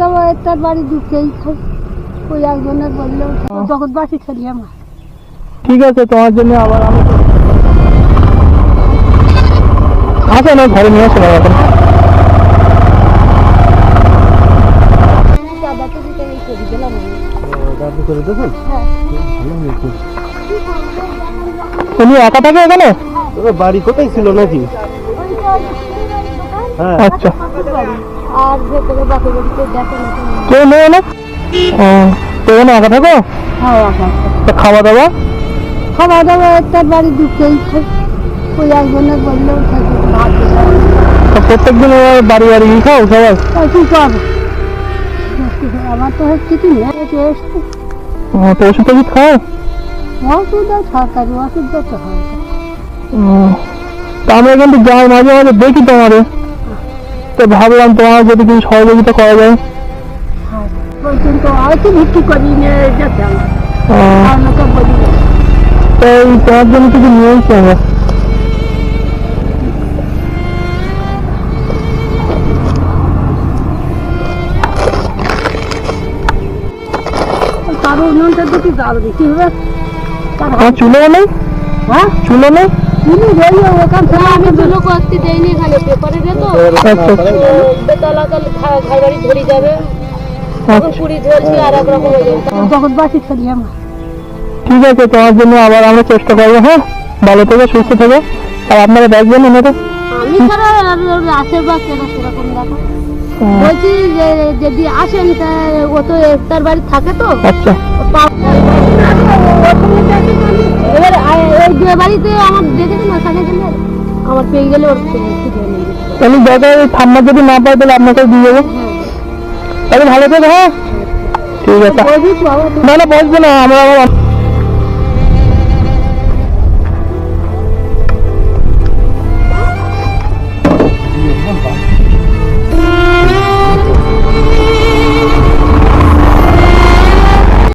দাওয়া তার বাড়ি ঢুকেই খাই, ওই একজনের বললেও জগৎবাসী খেলি আমার। ঠিক আছে, তোমার জন্য আবার আমি আসো না, ঘরে নিয়ে আসো না এখন। দাদাকে যেটা এই করে দিলাম আমি। দাদু করে দেবেন? হ্যাঁ। ভালো হয়েছে। তুমি একা থাকো এখানে? বাড়ি কোথায় ছিল নাকি? হ্যাঁ। আচ্ছা। আর ভেতরে বাকি বাড়িতে দেখে না কেউ নেই না? তো এখানে একা থাকো? হ্যাঁ একা। তা খাওয়া দাওয়া? খাওয়া দাওয়া তার বাড়ি ঢুকেই খাই, ওই একজনের বললেও থাকে ভাত। প্রত্যেকদিন বাড়ি বাড়ি খাও সবাই? কি করবো, আমার তো কিছু নেই। তো ওষুধ টষুধ খাও? ওষুধ আর সরকারি ওষুধ দিতে হয়। তা আমরা কিন্তু যাই মাঝে মাঝে দেখি তোমাদের, তো ভাবলাম তোমার যদি কিছু সহযোগিতা করা যায়। কিন্তু হয়তো ভিত্তি করি নিয়ে যেতে আমাকে বলি তাই তোমার জন্য কিছু নিয়ে এসছি আমরা। কারো উন্নয়নটা দেখি জাল বেশি হবে। আমার চুলো নেই? হ্যাঁ চুলো নেই? চিনি দেই ওখান থেকে আমি চুলো করতে দেয়নি, এখানে পেপারে দে তো বেতলা তাহলে ঘর বাড়ি ধরে যাবে, তখন পুরি ধরছি আর এক রকম হয়ে যাবে, তখন বাসি খেলি আমার। ঠিক আছে, তোমার জন্য আবার আমরা চেষ্টা করবো। হ্যাঁ, ভালো থেকে সুস্থ থেকে। আর আপনারা দেখবেন ওনাদের। আমি ছাড়া আশীর্বাদ সেরকম দেখা বলছি যে যদি আসেন তা ও তো তার বাড়ি থাকে তো। আচ্ছা। এবার ওই যে বাড়িতে আমার দেখেছে না থাকে গেলে আমার পেয়ে গেলে ওর তাহলে জায়গায় ঠাম্মা যদি না পাই তাহলে আপনাকে দিয়ে দেবো। তাহলে ভালো থেকে। হ্যাঁ ঠিক আছে। না না বসবো না, আমরা আবার